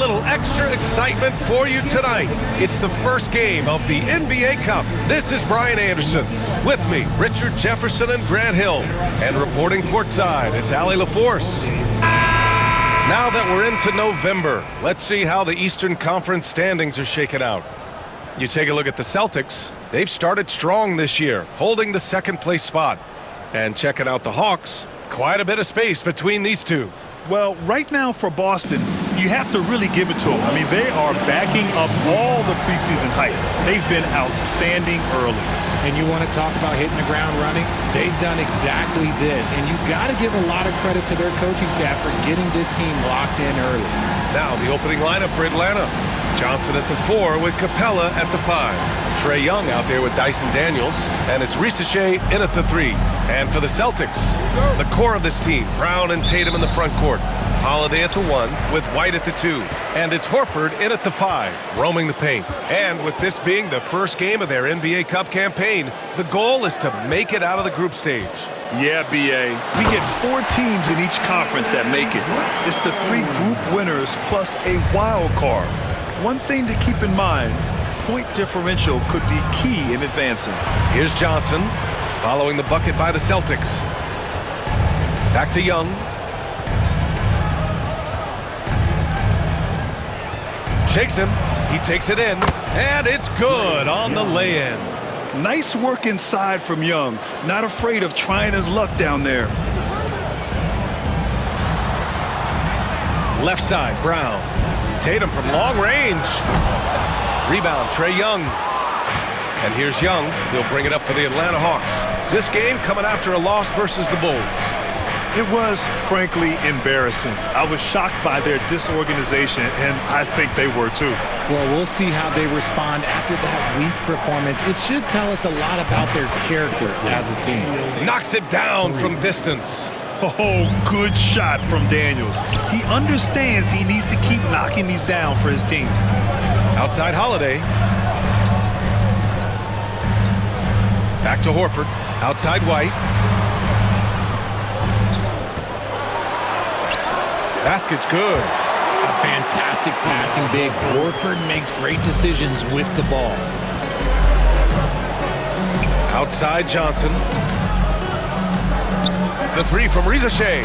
little extra excitement for you tonight. It's the first game of the NBA Cup. This is Brian Anderson. With me, Richard Jefferson and Grant Hill. And reporting courtside, it's Allie LaForce. Now that we're into November, let's see how the Eastern Conference standings are shaken out. You take a look at the Celtics. They've started strong this year, holding the second-place spot. And checking out the Hawks, quite a bit of space between these two. Well, right now for Boston, you have to really give it to them. I mean, they are backing up all the preseason hype. They've been outstanding early. And you want to talk about hitting the ground running? They've done exactly this. And you got to give a lot of credit to their coaching staff for getting this team locked in early. Now the opening lineup for Atlanta. Johnson at the 4 with Capella at the 5. Trae Young out there with Dyson Daniels. And it's Risache in at the 3. And for the Celtics, the core of this team, Brown and Tatum in the front court. Holiday at the 1 with White at the 2. And it's Horford in at the 5, roaming the paint. And with this being the first game of their NBA Cup campaign, the goal is to make it out of the group stage. Yeah, B.A. We get 4 teams in each conference that make it. It's the 3 group winners plus a wild card. One thing to keep in mind, point differential could be key in advancing. Here's Johnson, following the bucket by the Celtics. Back to Young. Shakes him. He takes it in. And it's good on the lay-in. Nice work inside from Young. Not afraid of trying his luck down there. Left side, Brown. Tatum from long range. Rebound, Trae Young. And here's Young. He'll bring it up for the Atlanta Hawks. This game coming after a loss versus the Bulls. It was, frankly, embarrassing. I was shocked by their disorganization, and I think they were too. Well, we'll see how they respond after that weak performance. It should tell us a lot about their character as a team. Knocks it down from distance. Oh, good shot from Daniels. He understands he needs to keep knocking these down for his team. Outside Holiday. Back to Horford. Outside White. Basket's good. A fantastic passing big. Horford makes great decisions with the ball. Outside Johnson. The 3 from Risache.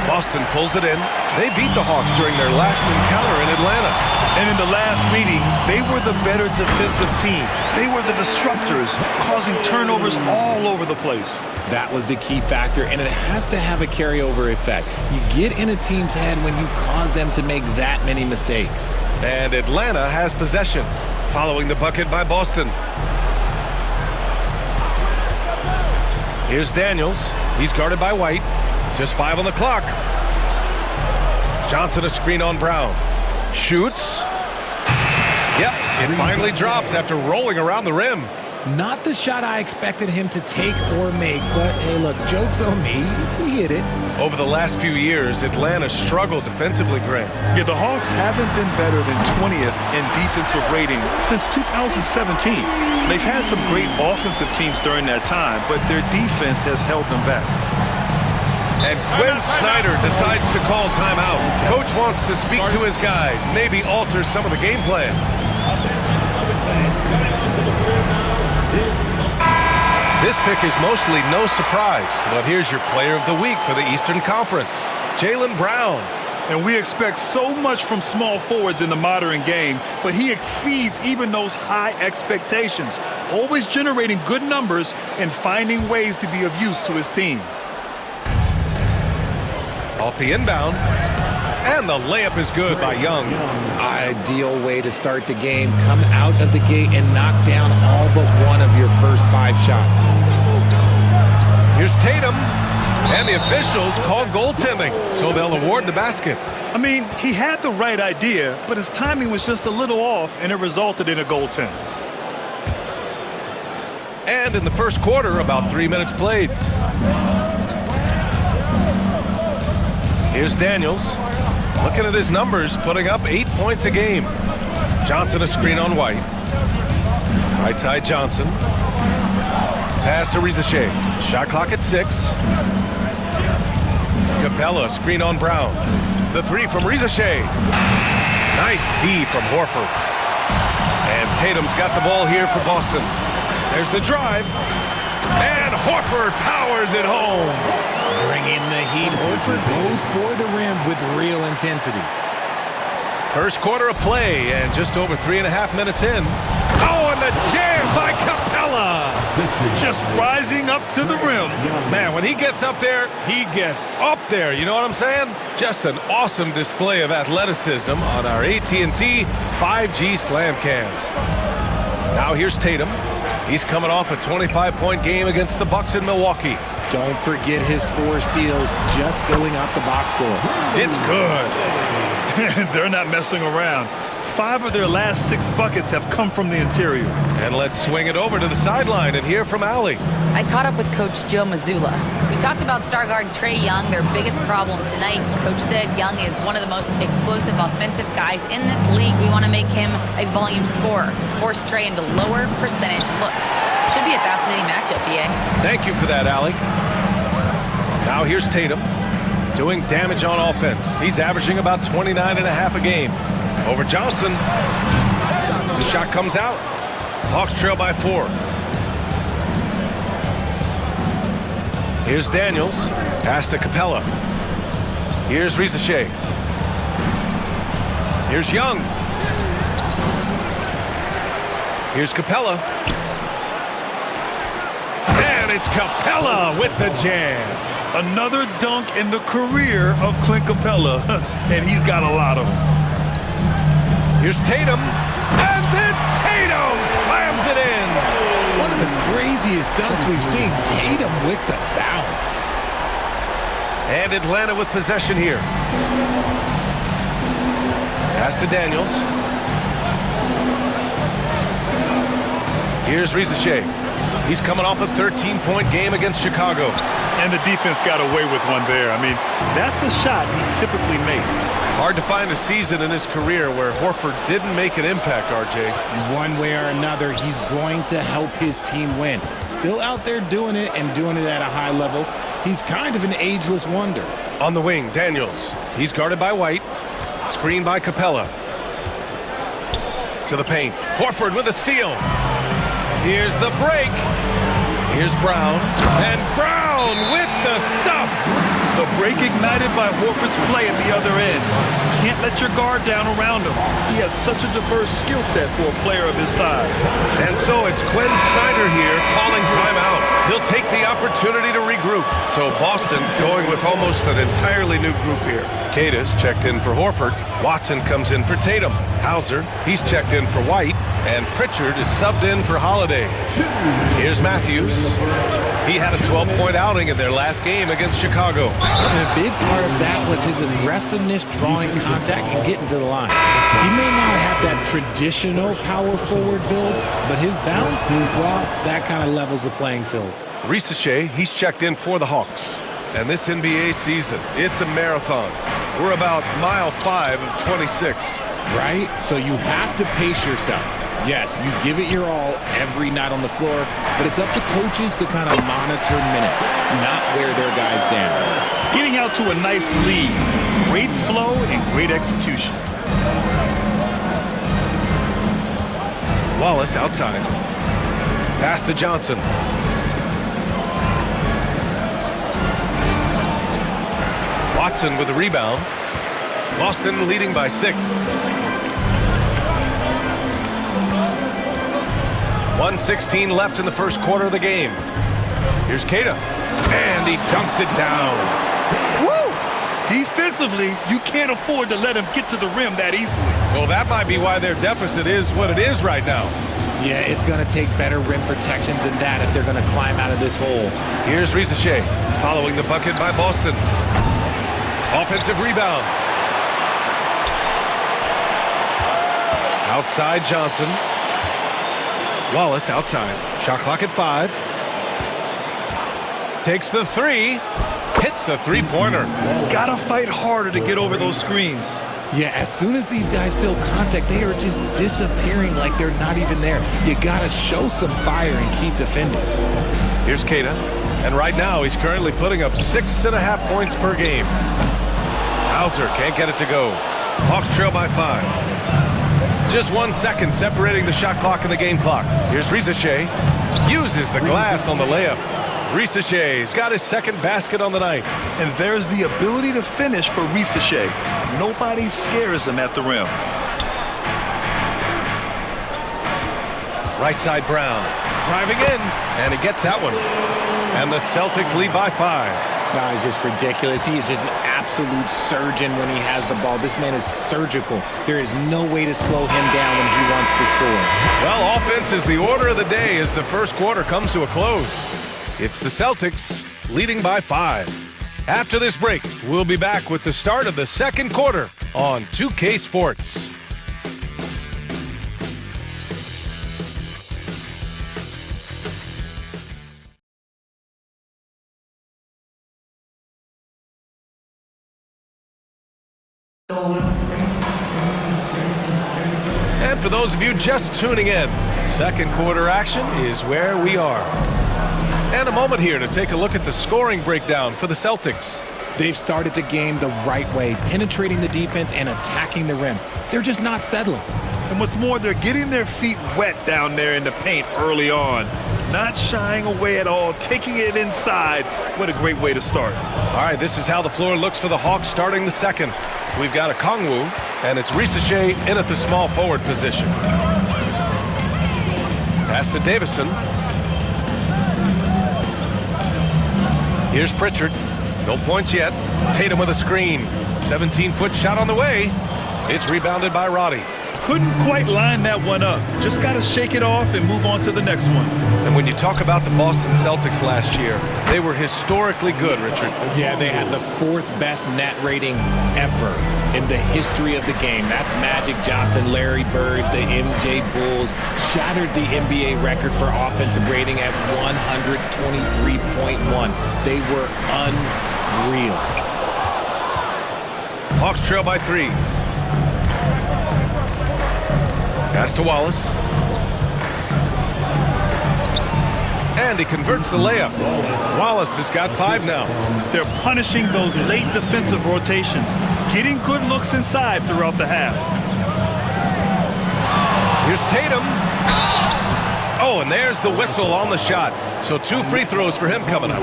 Boston pulls it in. They beat the Hawks during their last encounter in Atlanta. And in the last meeting, they were the better defensive team. They were the disruptors, causing turnovers all over the place. That was the key factor, and it has to have a carryover effect. You get in a team's head when you cause them to make that many mistakes. And Atlanta has possession, following the bucket by Boston. Here's Daniels. He's guarded by White. Just 5 on the clock. Johnson a screen on Brown. Shoots. Yep, it finally drops after rolling around the rim. Not the shot I expected him to take or make, but hey, look, joke's on me. He hit it. Over the last few years, Atlanta struggled defensively, Grant. Yeah, the Hawks haven't been better than 20th in defensive rating since 2017. They've had some great offensive teams during that time, but their defense has held them back. And Quinn Snyder decides to call timeout. Coach wants to speak to his guys, maybe alter some of the game plan. This pick is mostly no surprise, but here's your player of the week for the Eastern Conference, Jaylen Brown. And we expect so much from small forwards in the modern game, but he exceeds even those high expectations, always generating good numbers and finding ways to be of use to his team. Off the inbound, and the layup is good by Young. Ideal way to start the game. Come out of the gate and knock down all but one of your first 5 shots. Here's Tatum, and the officials call goaltending, so they'll award the basket. I mean, he had the right idea, but his timing was just a little off, and it resulted in a goaltend. And in the first quarter, about 3 minutes played. Here's Daniels. Looking at his numbers, putting up 8 points a game. Johnson a screen on White. Right side Johnson. Pass to Risache. Shot clock at 6. Capella screen on Brown. The 3 from Risache. Nice D from Horford. And Tatum's got the ball here for Boston. There's the drive. And Horford powers it home. Bring in the heat. Horford goes for the rim with real intensity. First quarter of play and just over 3.5 minutes in. Oh, and the jam by Capella. Just rising up to the rim. Man, when he gets up there, he gets up there. You know what I'm saying? Just an awesome display of athleticism on our AT&T 5G Slam Cam. Now here's Tatum. He's coming off a 25-point game against the Bucks in Milwaukee. Don't forget his 4 steals, just filling up the box score. It's good. They're not messing around. 5 of their last 6 buckets have come from the interior. And let's swing it over to the sideline and hear from Allie. I caught up with Coach Joe Mazzulla. We talked about star guard Trae Young, their biggest problem tonight. Coach said Young is one of the most explosive offensive guys in this league. We want to make him a volume scorer, force Trae into lower percentage looks. Should be a fascinating matchup, BA. Thank you for that, Allie. Now here's Tatum doing damage on offense. He's averaging about 29.5 a game. Over Johnson. The shot comes out. Hawks trail by 4. Here's Daniels. Pass to Capella. Here's Risache. Here's Young. Here's Capella. And it's Capella with the jam. Another dunk in the career of Clint Capella, and he's got a lot of them. Here's Tatum, and then Tatum slams it in. One of the craziest dunks we've seen. Tatum with the bounce. And Atlanta with possession here. Pass to Daniels. Here's Risache. He's coming off a 13-point game against Chicago. And the defense got away with one there. I mean, that's a shot he typically makes. Hard to find a season in his career where Horford didn't make an impact, RJ. One way or another, he's going to help his team win. Still out there doing it and doing it at a high level. He's kind of an ageless wonder. On the wing, Daniels. He's guarded by White. Screened by Capella. To the paint. Horford with a steal. Here's the break. Here's Brown. And Brown with the stuff. The break ignited by Horford's play at the other end. Can't let your guard down around him. He has such a diverse skill set for a player of his size. And so it's Quinn Snyder here calling timeout. He'll take the opportunity to regroup. So Boston going with almost an entirely new group here. Cada's checked in for Horford. Watson comes in for Tatum. Hauser, he's checked in for White. And Pritchard is subbed in for Holiday. Here's Matthews. He had a 12-point outing in their last game against Chicago. And a big part of that was his aggressiveness, drawing contact and getting to the line. He may not have that traditional power forward build, but his bounce, well, that kind of levels the playing field. Risache, he's checked in for the Hawks. And this NBA season, it's a marathon. We're about mile 5 of 26. Right? So you have to pace yourself. Yes, you give it your all every night on the floor, but it's up to coaches to kind of monitor minutes, not wear their guys down. Getting out to a nice lead. Great flow and great execution. Wallace outside. Pass to Johnson. Watson with the rebound. Boston leading by 6. 1:16 left in the first quarter of the game. Here's Cada. And he dunks it down. Woo! Defensively, you can't afford to let him get to the rim that easily. Well, that might be why their deficit is what it is right now. Yeah, it's going to take better rim protection than that if they're going to climb out of this hole. Here's Risache following the bucket by Boston. Offensive rebound. Outside Johnson. Wallace outside. Shot clock at 5. Takes the 3. Hits a three-pointer. Gotta fight harder to get over those screens. Yeah, as soon as these guys feel contact, they are just disappearing like they're not even there. You gotta show some fire and keep defending. Here's Cada. And right now, he's currently putting up 6.5 points per game. Hauser can't get it to go. Hawks trail by 5. Just 1 second separating the shot clock and the game clock. Here's Risache. Uses the glass on the layup. Risache's got his second basket on the night. And there's the ability to finish for Risache. Nobody scares him at the rim. Right side Brown. Driving in, and he gets that one. And the Celtics lead by 5. No, it's just ridiculous. He is just an absolute surgeon when he has the ball. This man is surgical. There is no way to slow him down when he wants to score. Well, offense is the order of the day as the first quarter comes to a close. It's the Celtics leading by 5. After this break, we'll be back with the start of the second quarter on 2K Sports. And for those of you just tuning in, second quarter action is where we are. And a moment here to take a look at the scoring breakdown for the Celtics. They've started the game the right way, penetrating the defense and attacking the rim. They're just not settling. And what's more, they're getting their feet wet down there in the paint early on. Not shying away at all, taking it inside. What a great way to start. All right, this is how the floor looks for the Hawks starting the second. We've got a Kongwu, and it's Risache in at the small forward position. Pass to Davison. Here's Pritchard. No points yet. Tatum with a screen. 17-foot shot on the way. It's rebounded by Roddy. Couldn't quite line that one up. Just got to shake it off and move on to the next one. And when you talk about the Boston Celtics last year, they were historically good, Richard. Yeah, they had the 4th best net rating ever in the history of the game. That's Magic Johnson, Larry Bird, the MJ Bulls. Shattered the NBA record for offensive rating at 123.1. They were unreal. Hawks trail by 3. Pass to Wallace. And he converts the layup. Wallace has got 5 now. They're punishing those late defensive rotations, getting good looks inside throughout the half. Here's Tatum. Oh, and there's the whistle on the shot. So 2 free throws for him coming up.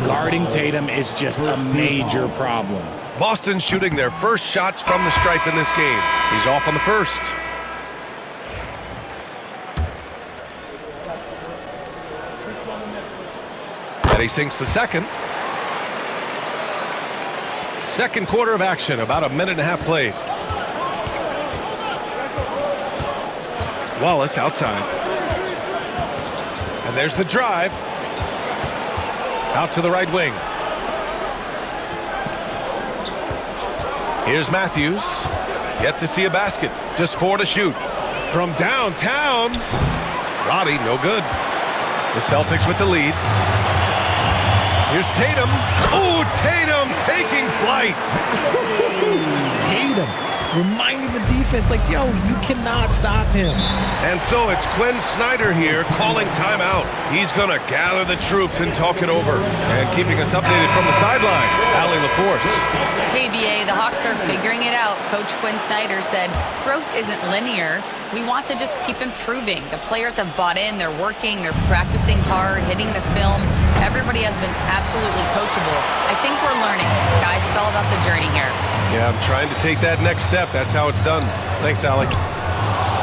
Guarding Tatum is just a major problem. Boston shooting their first shots from the stripe in this game. He's off on the first. And he sinks the second. Second quarter of action, about a minute and a half played. Wallace outside. And there's the drive. Out to the right wing. Here's Matthews. Yet to see a basket. Just 4 to shoot. From downtown. Roddy, no good. The Celtics with the lead. Here's Tatum. Oh, Tatum taking flight. Tatum reminding the defense, like, yo, you cannot stop him. And so it's Quinn Snyder here calling timeout. He's going to gather the troops and talk it over. And keeping us updated from the sideline, Allie LaForce. Hey, BA, the Hawks are figuring it out. Coach Quinn Snyder said, growth isn't linear. We want to just keep improving. The players have bought in. They're working. They're practicing hard, hitting the film. Everybody has been absolutely coachable. I think we're learning. Guys, it's all about the journey here. Yeah, I'm trying to take that next step. That's how it's done. Thanks, Allie.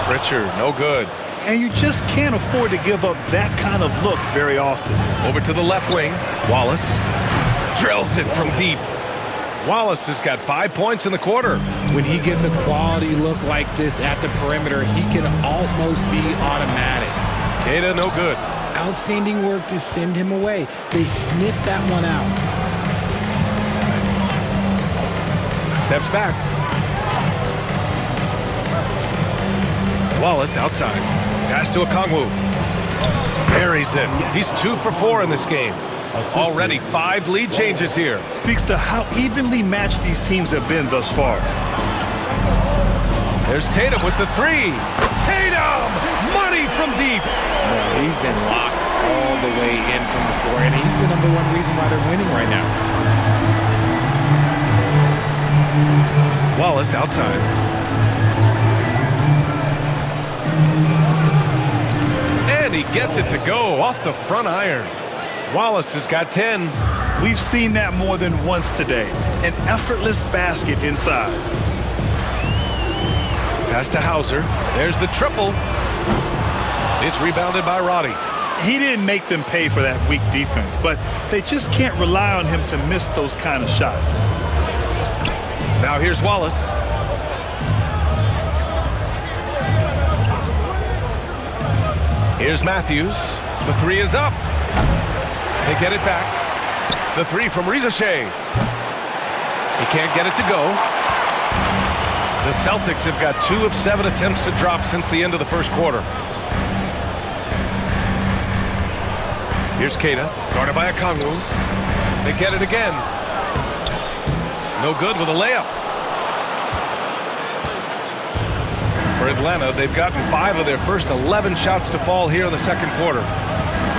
Pritchard, no good. And you just can't afford to give up that kind of look very often. Over to the left wing. Wallace drills it from deep. Wallace has got 5 points in the quarter. When he gets a quality look like this at the perimeter, he can almost be automatic. Queta, no good. Outstanding work to send him away. They sniffed that one out. Steps back. Wallace outside. Pass to Okongwu. Buries it. He's 2 for 4 in this game. Already 5 lead changes here. Speaks to how evenly matched these teams have been thus far. There's Tatum with the 3. Tatum! Money from deep. No, he's been locked all the way in from the floor, and he's the #1 reason why they're winning right now. Wallace outside. And he gets it to go off the front iron. Wallace has got 10. We've seen that more than once today. An effortless basket inside. Pass to Hauser. There's the triple. It's rebounded by Roddy. He didn't make them pay for that weak defense, but they just can't rely on him to miss those kind of shots. Now here's Wallace. Here's Matthews. The three is up. They get it back. The three from Rizashea. He can't get it to go. The Celtics have got 2 of 7 attempts to drop since the end of the first quarter. Here's Keita, guarded by Okongwu. They get it again. No good with a layup. For Atlanta, they've gotten 5 of their first 11 shots to fall here in the second quarter.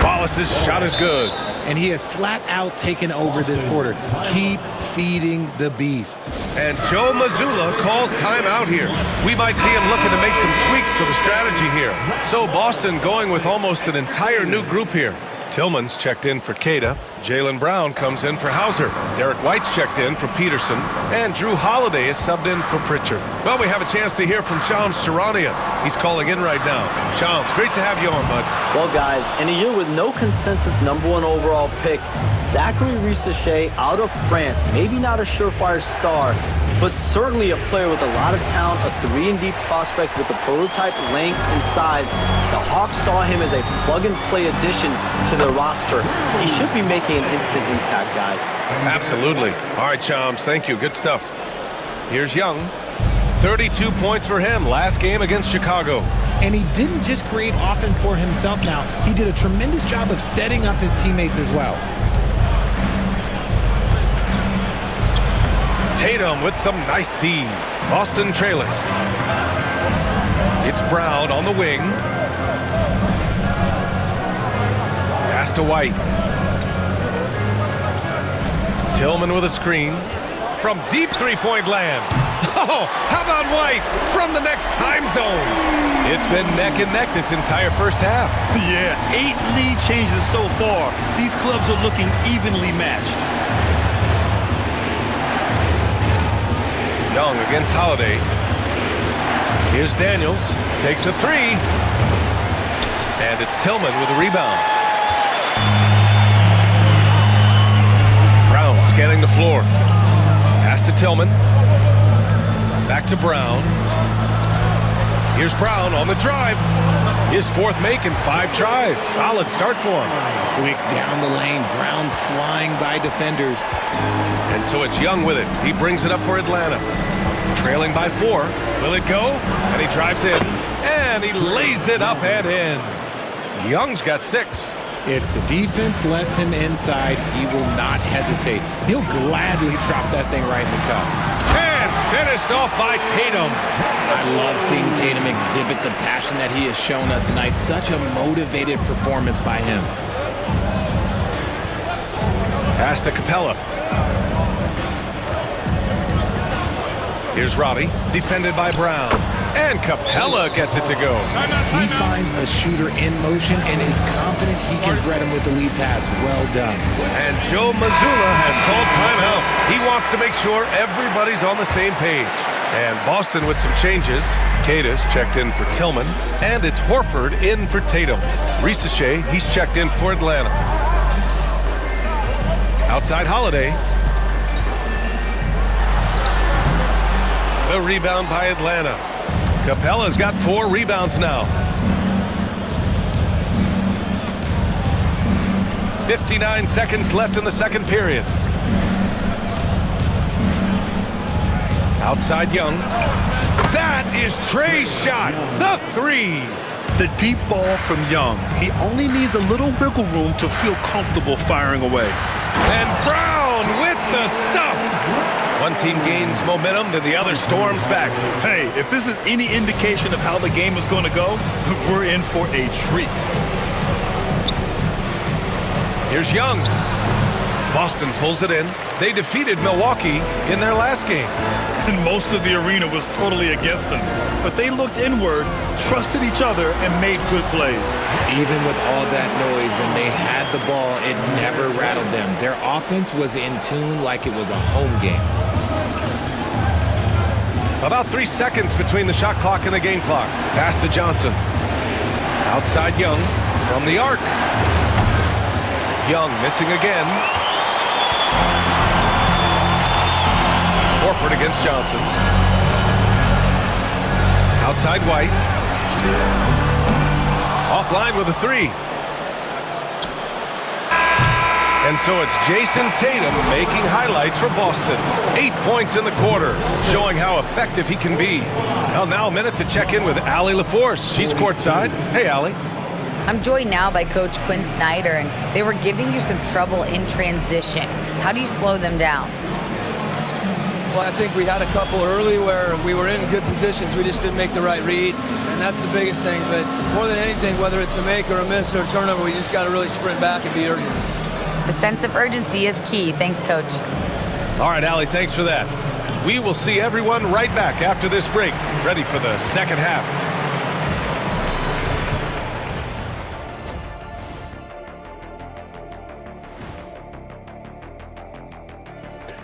Wallace's shot is good. And he has flat out taken over this quarter. Keep feeding the beast. And Joe Mazzulla calls timeout here. We might see him looking to make some tweaks to the strategy here. So Boston going with almost an entire new group here. Tillman's checked in for Keita. Jaylen Brown comes in for Hauser. Derek White's checked in for Peterson. And Drew Holiday is subbed in for Pritchard. Well, we have a chance to hear from Shams Charania. He's calling in right now. Shams, great to have you on, bud. Well, guys, in a year with no consensus #1 overall pick, Zachary Rizashea out of France, maybe not a surefire star, but certainly a player with a lot of talent, a 3-and-D prospect with the prototype length and size. The Hawks saw him as a plug-and-play addition to their roster. He should be making an instant impact, guys. Absolutely. All right, Shams, thank you. Good stuff. Here's Young. 32 points for him last game against Chicago. And he didn't just create offense for himself now. He did a tremendous job of setting up his teammates as well. Tatum with some nice D. Boston trailing. It's Brown on the wing. Pass to White. Tillman with a screen. From deep three-point land. Oh, how about White from the next time zone? It's been neck and neck this entire first half. Yeah, 8 lead changes so far. These clubs are looking evenly matched. Young against Holiday. Here's Daniels. Takes a 3. And it's Tillman with a rebound. Brown scanning the floor. Pass to Tillman. Back to Brown. Here's Brown on the drive. His 4th make in 5 tries. Solid start for him. Quick down the lane. Brown flying by defenders. And so it's Young with it. He brings it up for Atlanta. Trailing by 4. Will it go? And he drives in. And he lays it up and in. Young's got 6. If the defense lets him inside, he will not hesitate. He'll gladly drop that thing right in the cup. And finished off by Tatum. I love seeing Tatum exhibit the passion that he has shown us tonight. Such a motivated performance by him. Pass to Capella. Here's Roddy, defended by Brown. And Capella gets it to go. He finds a shooter in motion and is confident he can thread him with the lead pass. Well done. And Joe Mazzulla has called timeout. He wants to make sure everybody's on the same page. And Boston with some changes. Keita's checked in for Tillman. And it's Horford in for Tatum. Rizashea, he's checked in for Atlanta. Outside Holiday. The rebound by Atlanta. Capella's got 4 rebounds now. 59 seconds left in the second period. Outside Young. That is Trey's shot. The 3. The deep ball from Young. He only needs a little wiggle room to feel comfortable firing away. And Brown with the stuff. One team gains momentum, then the other storms back. Hey, if this is any indication of how the game is going to go, we're in for a treat. Here's Young. Boston pulls it in. They defeated Milwaukee in their last game. And most of the arena was totally against them. But they looked inward, trusted each other, and made good plays. Even with all that noise, when they had the ball, it never rattled them. Their offense was in tune like it was a home game. About 3 seconds between the shot clock and the game clock. Pass to Johnson. Outside Young from the arc. Young missing again. Horford against Johnson. Outside White. Offline with a three. And so it's Jason Tatum making highlights for Boston. 8 points in the quarter, showing how effective he can be. Well, now a minute to check in with Allie LaForce. She's courtside. Hey, Allie. I'm joined now by Coach Quinn Snyder, and they were giving you some trouble in transition. How do you slow them down? Well, I think we had a couple early where we were in good positions. We just didn't make the right read, and that's the biggest thing. But more than anything, whether it's a make or a miss or a turnover, we just got to really sprint back and be urgent. The sense of urgency is key. Thanks, Coach. All right, Allie, thanks for that. We will see everyone right back after this break, ready for the second half.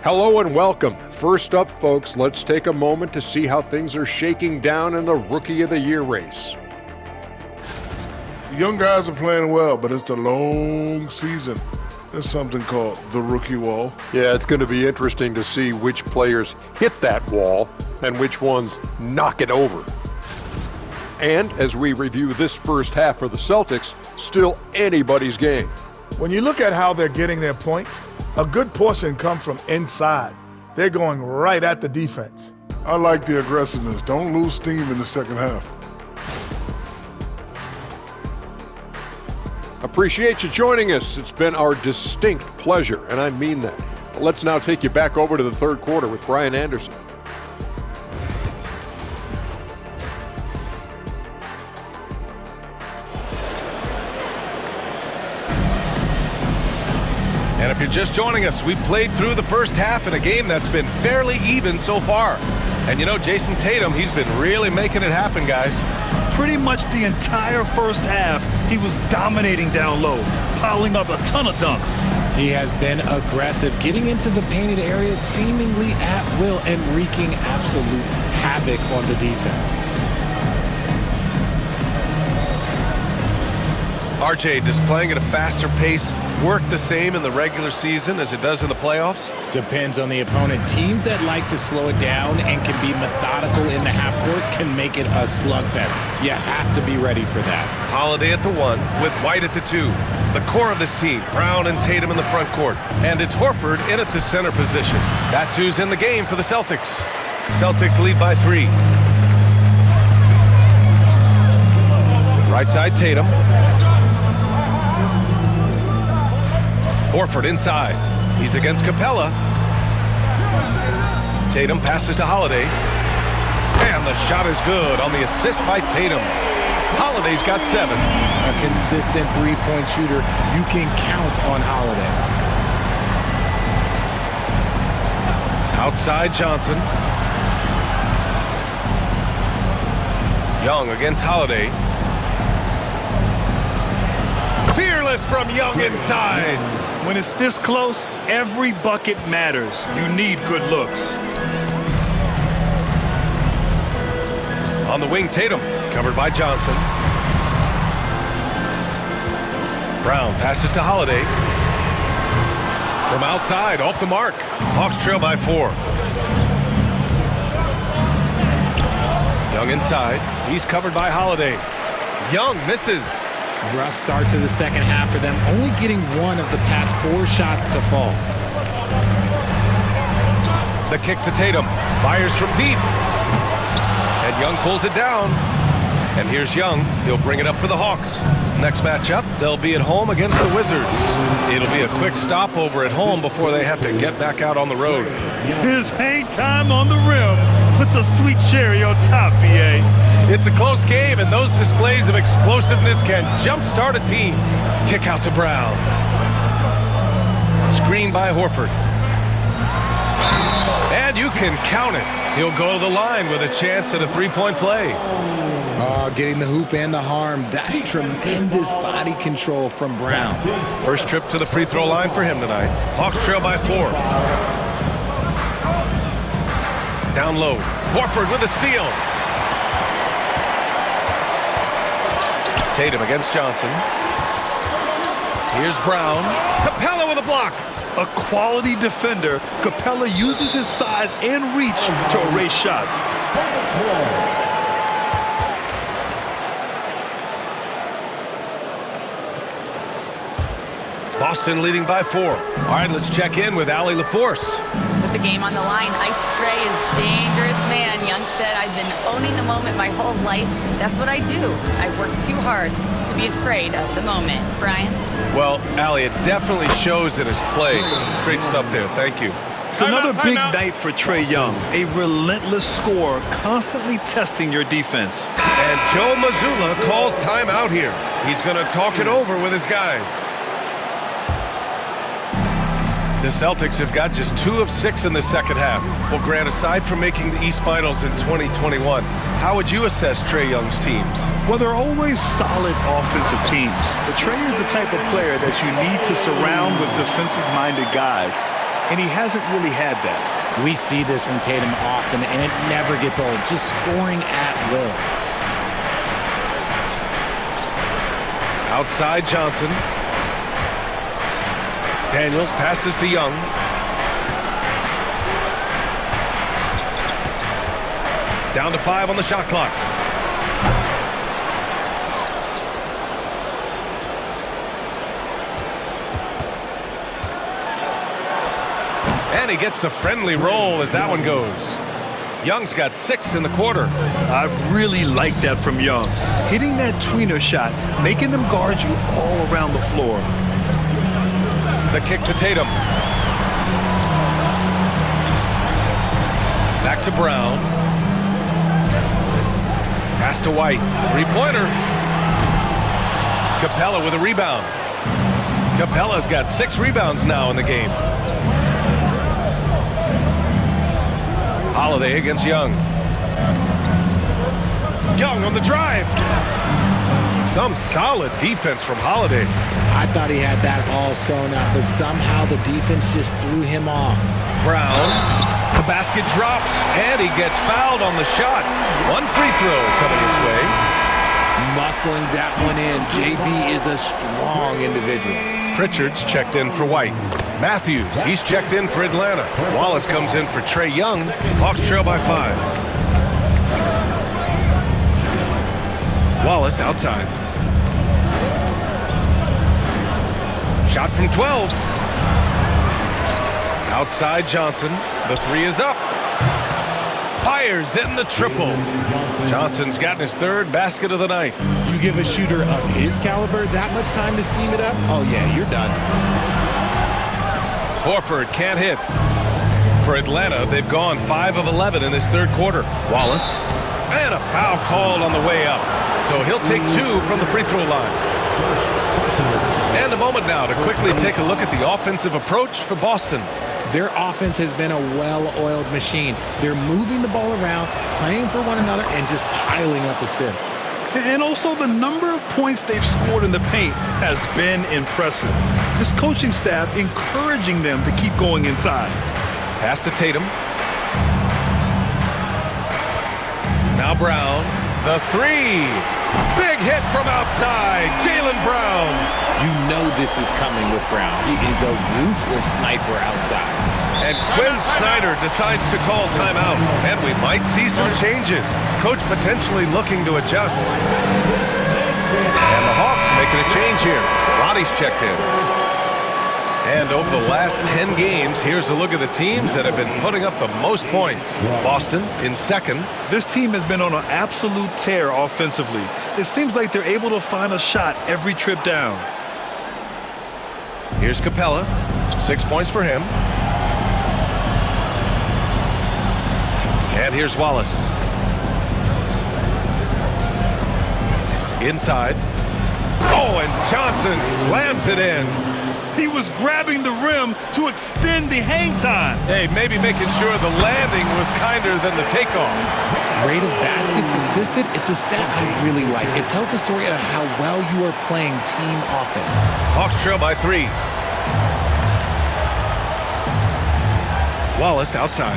Hello and welcome. First up, folks, let's take a moment to see how things are shaking down in the Rookie of the Year race. The young guys are playing well, but it's a long season. There's something called the rookie wall. Yeah, it's going to be interesting to see which players hit that wall and which ones knock it over. And as we review this first half for the Celtics, still anybody's game. When you look at how they're getting their points, a good portion come from inside. They're going right at the defense. I like the aggressiveness. Don't lose steam in the second half. Appreciate you joining us. It's been our distinct pleasure, and I mean that. Let's now take you back over to the third quarter with Brian Anderson. And if you're just joining us, we played through the first half in a game that's been fairly even so far. And you know, Jason Tatum, he's been really making it happen, guys. Pretty much the entire first half, he was dominating down low, piling up a ton of dunks. He has been aggressive, getting into the painted areas seemingly at will and wreaking absolute havoc on the defense. RJ, does playing at a faster pace work the same in the regular season as it does in the playoffs? Depends on the opponent. Teams that like to slow it down and can be methodical in the half court can make it a slugfest. You have to be ready for that. Holiday at the 1 with White at the 2. The core of this team, Brown and Tatum in the front court. And it's Horford in at the center position. That's who's in the game for the Celtics. Celtics lead by 3. Right side, Tatum. Horford inside. He's against Capella. Tatum passes to Holiday. And the shot is good on the assist by Tatum. Holiday's got 7. A consistent three-point shooter. You can count on Holiday. Outside Johnson. Young against Holiday. Fearless from Young inside. When it's this close, every bucket matters. You need good looks. On the wing, Tatum, covered by Johnson. Brown passes to Holiday. From outside, off the mark. Hawks trail by 4. Young inside. He's covered by Holiday. Young misses. Rough start to the second half for them, only getting one of the past 4 shots to fall. The kick to Tatum. Fires from deep. And Young pulls it down. And here's Young. He'll bring it up for the Hawks. Next matchup, they'll be at home against the Wizards. It'll be a quick stopover at home before they have to get back out on the road. His hang time on the rim puts a sweet cherry on top, BA. It's a close game, and those displays of explosiveness can jumpstart a team. Kick out to Brown. screen by Horford. And you can count it. He'll go to the line with a chance at a three-point play. Getting the hoop and the harm. That's tremendous body control from Brown. First trip to the free throw line for him tonight. Hawks trail by 4. Down low. Horford with a steal. Tatum against Johnson. Here's Brown. Capella with a block. A quality defender, Capella uses his size and reach to erase shots. Boston leading by 4. All right, let's check in with Allie LaForce. With the game on the line, Ice Trey is dangerous, man. Young said, I've been owning the moment my whole life. That's what I do. I've worked too hard to be afraid of the moment. Brian? Well, Allie, it definitely shows in his play. It's great stuff there. Thank you. It's another big night for Trae Young. A relentless scorer, constantly testing your defense. And Joe Mazzulla calls timeout here. He's going to talk it over with his guys. The Celtics have got just 2 of 6 in the second half. Well, Grant, aside from making the East Finals in 2021, how would you assess Trae Young's teams? Well, they're always solid offensive teams. But Trae is the type of player that you need to surround with defensive-minded guys, and he hasn't really had that. We see this from Tatum often, and it never gets old. Just scoring at will. Outside Johnson. Daniels passes to Young. Down to 5 on the shot clock. And he gets the friendly roll as that one goes. Young's got 6 in the quarter. I really like that from Young. Hitting that tweener shot, making them guard you all around the floor. The kick to Tatum. Back to Brown. Pass to White. Three-pointer. Capella with a rebound. Capella's got 6 rebounds now in the game. Holiday against Young. Young on the drive. Some solid defense from Holiday. I thought he had that all sewn up, but somehow the defense just threw him off. Brown, the basket drops, and he gets fouled on the shot. 1 free throw coming his way. Muscling that one in. JB is a strong individual. Pritchard's checked in for White. Matthews, he's checked in for Atlanta. Wallace comes in for Trae Young. Hawks trail by 5. Wallace outside. Shot from 12. Outside Johnson. The 3 is up. Fires in the triple. Johnson's gotten his 3rd basket of the night. You give a shooter of his caliber that much time to seam it up? Oh, yeah, you're done. Horford can't hit. For Atlanta, they've gone 5 of 11 in this 3rd quarter. Wallace. And a foul called on the way up. So he'll take 2 from the free throw line. And a moment now to quickly take a look at the offensive approach for Boston. Their offense has been a well-oiled machine. They're moving the ball around, playing for one another, and just piling up assists. And also the number of points they've scored in the paint has been impressive. This coaching staff encouraging them to keep going inside. Pass to Tatum. Now Brown. The 3. Big hit from outside. Jaylen Brown. You know this is coming with Brown. He is a ruthless sniper outside. And Quinn Snyder decides to call timeout. And we might see some changes. Coach potentially looking to adjust. And the Hawks making a change here. Roddy's checked in. And over the last 10 games, here's a look at the teams that have been putting up the most points. Boston in 2nd. This team has been on an absolute tear offensively. It seems like they're able to find a shot every trip down. Here's Capella. 6 points for him. And here's Wallace. Inside. Oh, and Johnson slams it in. He was grabbing the rim to extend the hang time. Hey, maybe making sure the landing was kinder than the takeoff. Rate of baskets assisted, it's a stat I really like. It tells the story of how well you are playing team offense. Hawks trail by 3. Wallace outside.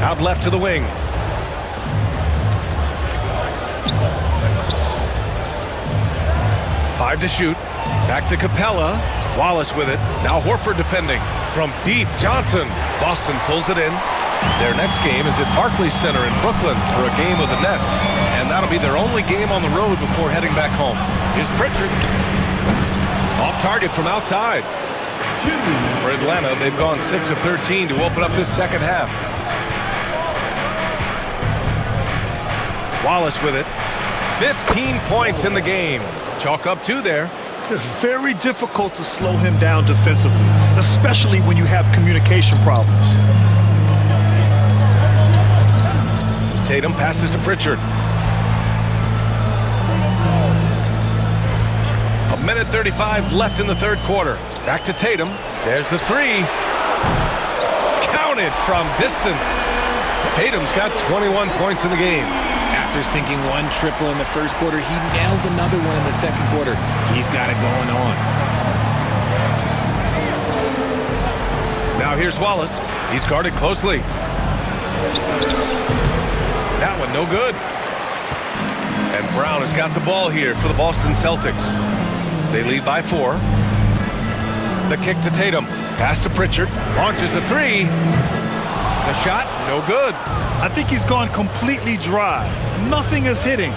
Out left to the wing. Five to shoot. Back to Capella. Wallace with it. Now Horford defending. From deep, Johnson. Boston pulls it in. Their next game is at Barclays Center in Brooklyn for a game of the Nets. And that'll be their only game on the road before heading back home. Here's Pritchard. Off target from outside. For Atlanta, they've gone 6 of 13 to open up this second half. Wallace with it. 15 points in the game. Chalk up 2 there. It's very difficult to slow him down defensively, especially when you have communication problems. Tatum passes to Pritchard. 1:35 left in the third quarter. Back to Tatum. There's the 3. Counted from distance. Tatum's got 21 points in the game. After sinking 1 triple in the first quarter, he nails another one in the second quarter. He's got it going on. Now here's Wallace. He's guarded closely. That one no good. And Brown has got the ball here for the Boston Celtics. They lead by 4. The kick to Tatum. Pass to Pritchard. Launches a 3. The shot, no good. I think he's gone completely dry. Nothing is hitting.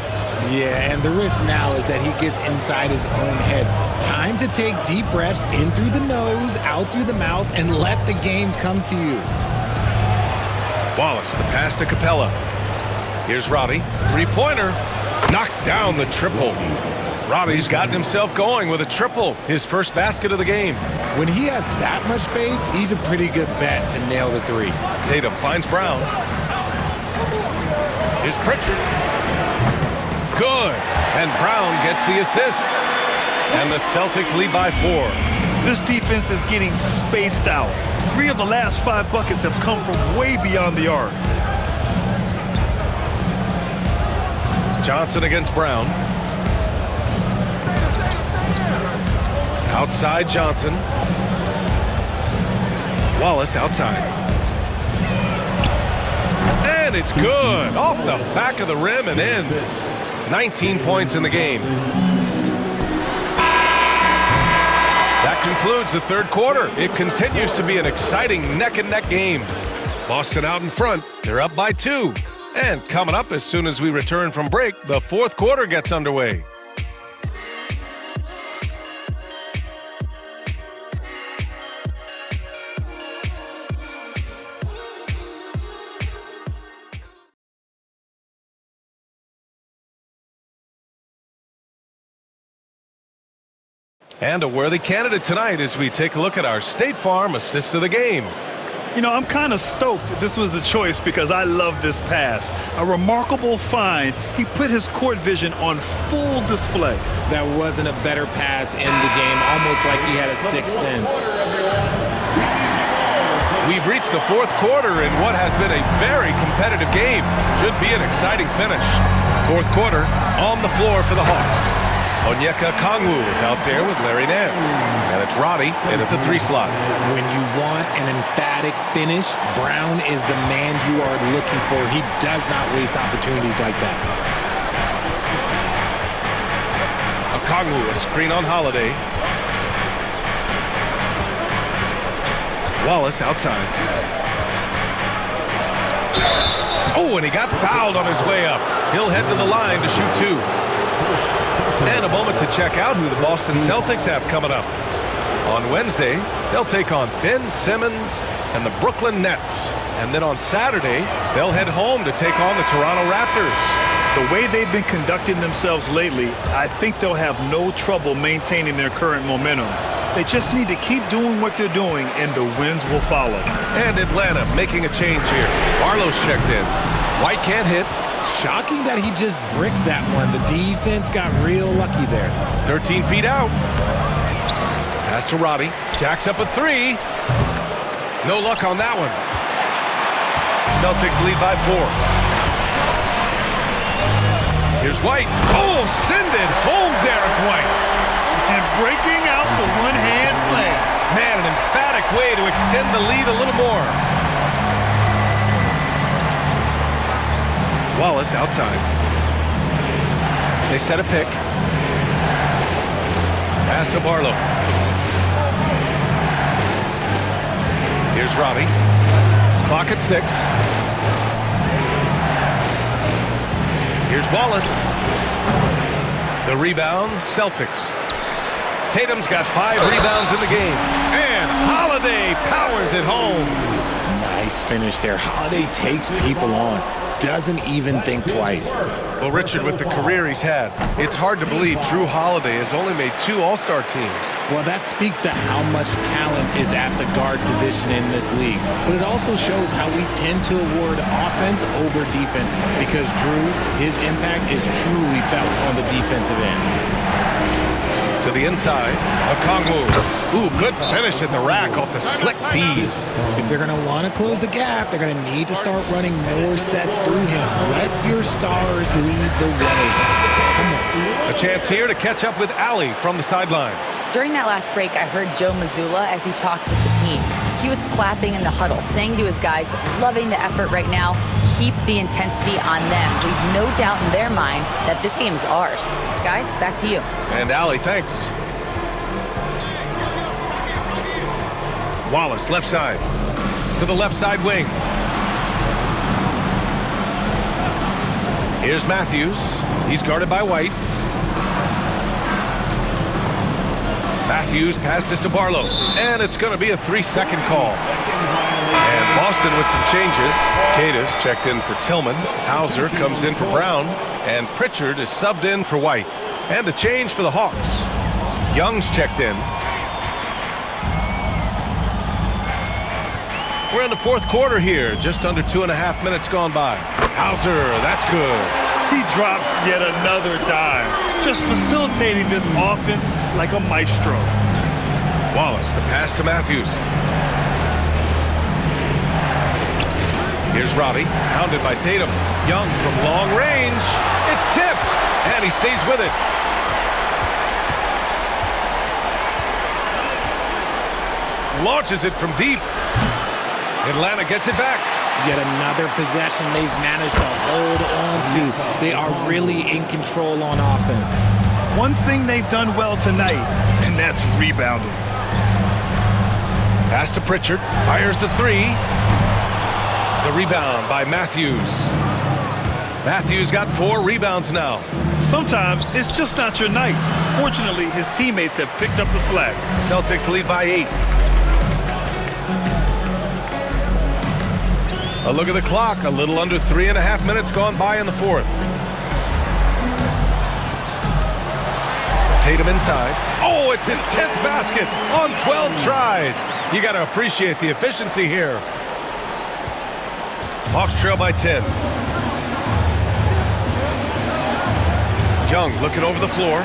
Yeah, and the risk now is that he gets inside his own head. Time to take deep breaths in through the nose, out through the mouth, and let the game come to you. Wallace, the pass to Capella. Here's Roddy. 3-pointer. Knocks down the triple. Roddy's gotten himself going with a triple. His first basket of the game. When he has that much space, he's a pretty good bet to nail the 3. Tatum finds Brown. Here's Pritchard. Good. And Brown gets the assist. And the Celtics lead by 4. This defense is getting spaced out. 3 of the last 5 buckets have come from way beyond the arc. Johnson against Brown. Outside Johnson. Wallace outside. And it's good. Off the back of the rim and in. 19 points in the game. That concludes the third quarter. It continues to be an exciting neck-and-neck game. Boston out in front. They're up by 2. And coming up as soon as we return from break, the fourth quarter gets underway. And a worthy candidate tonight as we take a look at our State Farm assist of the game. You know, I'm kind of stoked this was a choice because I love this pass. A remarkable find. He put his court vision on full display. That wasn't a better pass in the game, almost like he had a sixth sense. We've reached the fourth quarter in what has been a very competitive game. Should be an exciting finish. Fourth quarter on the floor for the Hawks. Onyeka Kongwu is out there with Larry Nance. And it's Roddy in at the 3 slot. When you want an emphatic finish, Brown is the man you are looking for. He does not waste opportunities like that. Kongwu, a screen on Holiday. Wallace outside. Oh, and he got fouled on his way up. He'll head to the line to shoot 2. And a moment to check out who the Boston Celtics have coming up. On Wednesday, they'll take on Ben Simmons and the Brooklyn Nets. And then on Saturday, they'll head home to take on the Toronto Raptors. The way they've been conducting themselves lately, I think they'll have no trouble maintaining their current momentum. They just need to keep doing what they're doing, and the wins will follow. And Atlanta making a change here. Barlow's checked in. White can't hit. Shocking that he just bricked that one. The defense got real lucky there. 13 feet out. Pass to Roddy. Jacks up a three. No luck on that one. Celtics lead by 4. Here's White. Oh, send it home, Derek White. And breaking out the one-hand slam. Man, an emphatic way to extend the lead a little more. Wallace outside. They set a pick. Pass to Barlow. Here's Roddy. Clock at 6. Here's Wallace. The rebound, Celtics. Tatum's got 5 rebounds in the game. And Holiday powers it home. Nice finish there. Holiday takes people on. Doesn't even think twice. Well, Richard, with the career he's had, it's hard to believe Drew Holiday has only made 2 All-Star teams. Well, that speaks to how much talent is at the guard position in this league. But it also shows how we tend to award offense over defense because Drew, his impact is truly felt on the defensive end. To the inside, Okongwu. Ooh, good finish at the rack off the slick feed. If they're going to want to close the gap, they're going to need to start running more sets through him. Let your stars lead the way. Come on. A chance here to catch up with Allie from the sideline. During that last break, I heard Joe Mazzulla as he talked with the team. He was clapping in the huddle, saying to his guys, loving the effort right now, keep the intensity on them. Leave no doubt in their mind that this game is ours. Guys, back to you. And Allie, thanks. Wallace, left side. To the left side wing. Here's Matthews. He's guarded by White. Matthews passes to Barlow. And it's going to be a 3-second call. And Boston with some changes. Cada's checked in for Tillman. Hauser comes in for Brown. And Pritchard is subbed in for White. And a change for the Hawks. Young's checked in. We're in the 4th quarter here. Just under 2.5 minutes gone by. Hauser, that's good. He drops yet another dime, just facilitating this offense like a maestro. Wallace, the pass to Matthews. Here's Roddy, hounded by Tatum. Young from long range. It's tipped, and he stays with it. Launches it from deep. Atlanta gets it back. Yet another possession they've managed to hold on to. They are really in control on offense. One thing they've done well tonight, and that's rebounding. Pass to Pritchard. Fires the 3. The rebound by Matthews. Matthews got 4 rebounds now. Sometimes it's just not your night. Fortunately, his teammates have picked up the slack. Celtics lead by 8. A look at the clock. A little under 3.5 minutes gone by in the 4th. Tatum inside. Oh, it's his 10th basket on 12 tries. You got to appreciate the efficiency here. Hawks trail by 10. Young looking over the floor.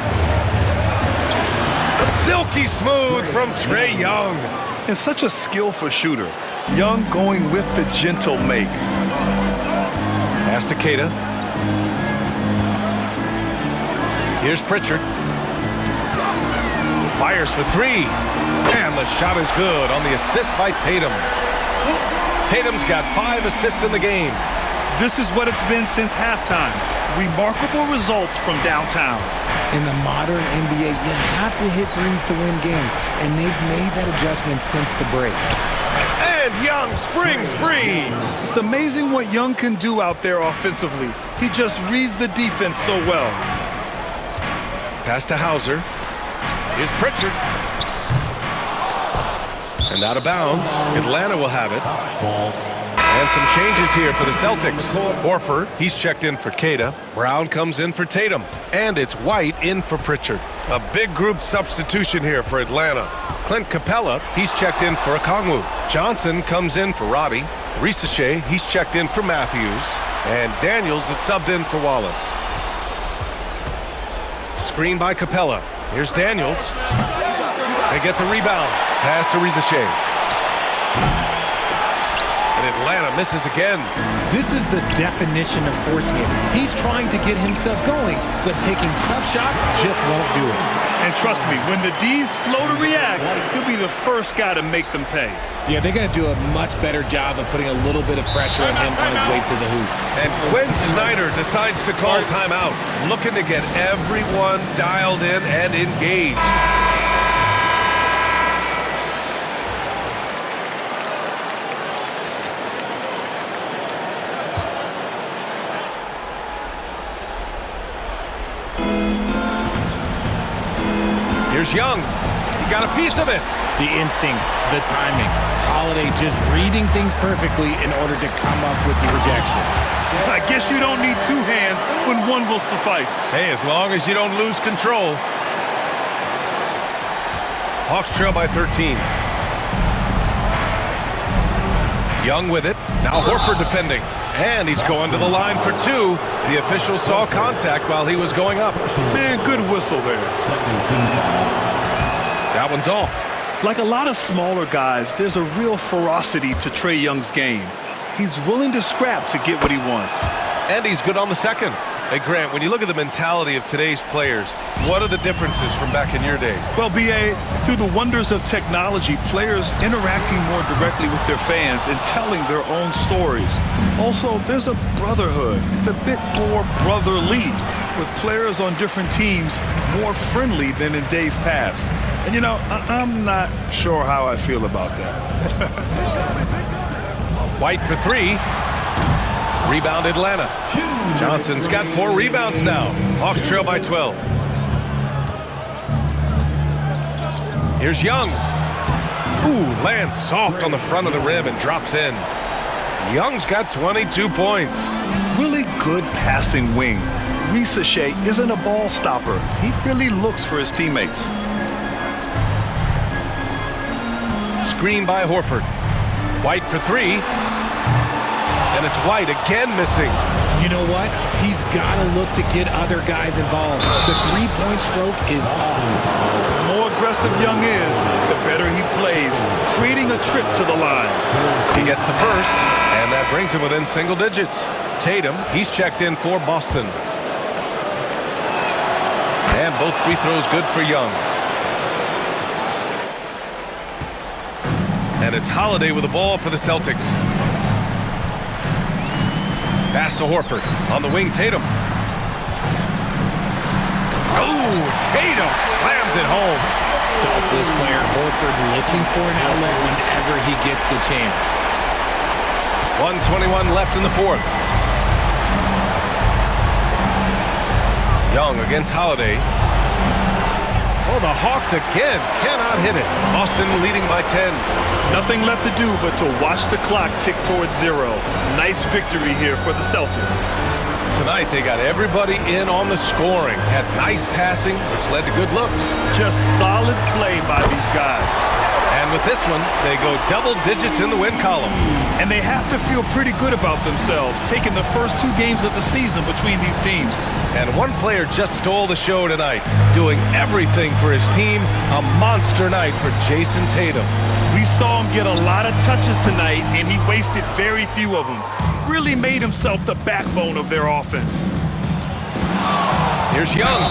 Silky smooth from Trae Young. And such a skillful shooter. Young going with the gentle make. Pass to Cada. Here's Pritchard. Fires for 3. And the shot is good on the assist by Tatum. Tatum's got 5 assists in the game. This is what it's been since halftime. Remarkable results from downtown. In the modern NBA, you have to hit threes to win games, and they've made that adjustment since the break. And Young springs free. It's amazing what Young can do out there offensively. He just reads the defense so well. Pass to Hauser. Here's Pritchard. And out of bounds. Atlanta will have it. And some changes here for the Celtics. Horford, he's checked in for Cada. Brown comes in for Tatum. And it's White in for Pritchard. A big group substitution here for Atlanta. Clint Capella, he's checked in for Okongwu. Johnson comes in for Roddy. Risache, he's checked in for Matthews. And Daniels is subbed in for Wallace. Screen by Capella. Here's Daniels. They get the rebound. Pass to Rizachet. And Atlanta misses again. This is the definition of forcing it. He's trying to get himself going, but taking tough shots just won't do it. And trust me, when the D's slow to react, he'll be the first guy to make them pay. Yeah, they're going to do a much better job of putting a little bit of pressure on him on his way to the hoop. And Quinn Snyder decides to call timeout, looking to get everyone dialed in and engaged. Here's Young. He got a piece of it. The instincts, the timing. Holiday just reading things perfectly in order to come up with the rejection. I guess you don't need two hands when one will suffice. Hey, as long as you don't lose control. Hawks trail by 13. Young with it. Now Horford defending. And he's going to the line for two. The official saw contact while he was going up. Man, good whistle there. That one's off. Like a lot of smaller guys, there's a real ferocity to Trae Young's game. He's willing to scrap to get what he wants. And he's good on the second. Hey, Grant, when you look at the mentality of today's players, what are the differences from back in your day? Well, B.A., through the wonders of technology, players interacting more directly with their fans and telling their own stories. Also, there's a brotherhood. It's a bit more brotherly, with players on different teams more friendly than in days past. And, you know, I'm not sure how I feel about that. White for three. Rebound Atlanta. Johnson's got 4 rebounds now. Hawks trail by 12. Here's Young. Ooh, lands soft on the front of the rim and drops in. Young's got 22 points. Really good passing wing. Rizachet isn't a ball stopper. He really looks for his teammates. Screen by Horford. White for 3. And it's White again missing. You know what? He's got to look to get other guys involved. The three-point stroke is off. The more aggressive Young is, the better he plays, creating a trip to the line. He gets the first, and that brings him within single digits. Tatum, he's checked in for Boston. And both free throws good for Young. And it's Holiday with the ball for the Celtics. Pass to Horford. On the wing, Tatum. Oh, Tatum slams it home. Selfless player Horford looking for an outlet whenever he gets the chance. 1:21 left in the fourth. Young against Holiday. Oh, the Hawks again cannot hit it. Boston leading by 10. Nothing left to do but to watch the clock tick towards 0. Nice victory here for the Celtics. Tonight they got everybody in on the scoring. Had nice passing, which led to good looks. Just solid play by these guys. And with this one, they go double digits in the win column. And they have to feel pretty good about themselves, taking the first 2 games of the season between these teams. And one player just stole the show tonight, doing everything for his team. A monster night for Jason Tatum. We saw him get a lot of touches tonight, and he wasted very few of them. Really made himself the backbone of their offense. Here's Young.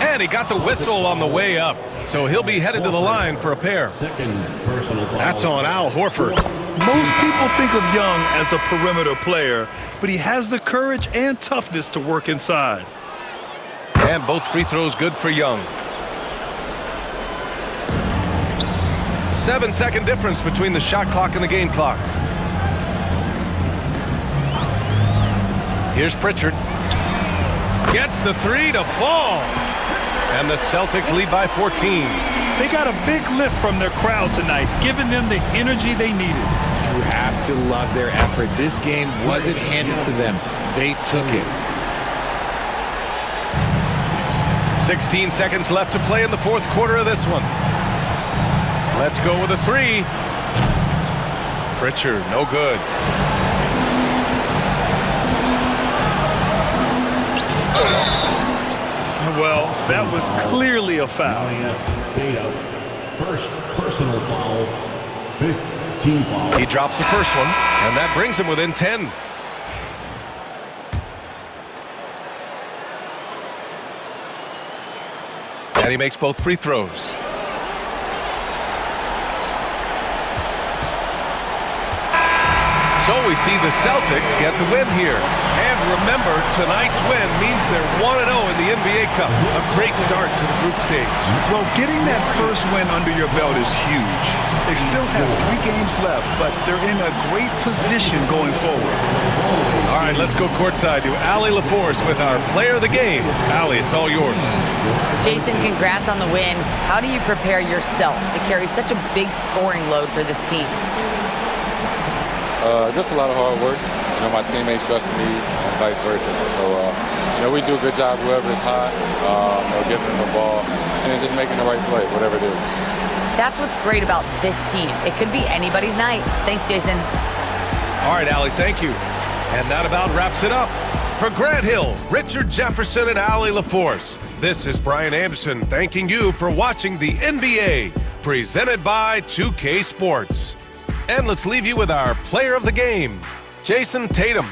And he got the whistle on the way up. So he'll be headed to the line for a pair. That's on Al Horford. Most people think of Young as a perimeter player, but he has the courage and toughness to work inside. And both free throws good for Young. 7-second difference between the shot clock and the game clock. Here's Pritchard. Gets the 3 to fall. And the Celtics lead by 14. They got a big lift from their crowd tonight, giving them the energy they needed. You have to love their effort. This game wasn't handed to them. They took it. 16 seconds left to play in the fourth quarter of this one. Let's go with a 3. Pritchard, no good. That was clearly a foul. First personal foul, 15 foul. He drops the first one, and that brings him within 10. And he makes both free throws. So we see the Celtics get the win here. And remember, tonight's win means they're 1-0 in the NBA Cup. A great start to the group stage. Well, getting that first win under your belt is huge. They still have 3 games left, but they're in a great position going forward. All right, let's go courtside to Allie LaForce with our player of the game. Allie, it's all yours. Jason, congrats on the win. How do you prepare yourself to carry such a big scoring load for this team? Just a lot of hard work. You know, my teammates trusting me and vice versa. So, you know, we do a good job whoever is hot, giving them the ball, and then just making the right play, whatever it is. That's what's great about this team. It could be anybody's night. Thanks, Jason. All right, Allie, thank you. And that about wraps it up. For Grant Hill, Richard Jefferson, and Allie LaForce, this is Brian Anderson thanking you for watching the NBA, presented by 2K Sports. And let's leave you with our player of the game, Jason Tatum.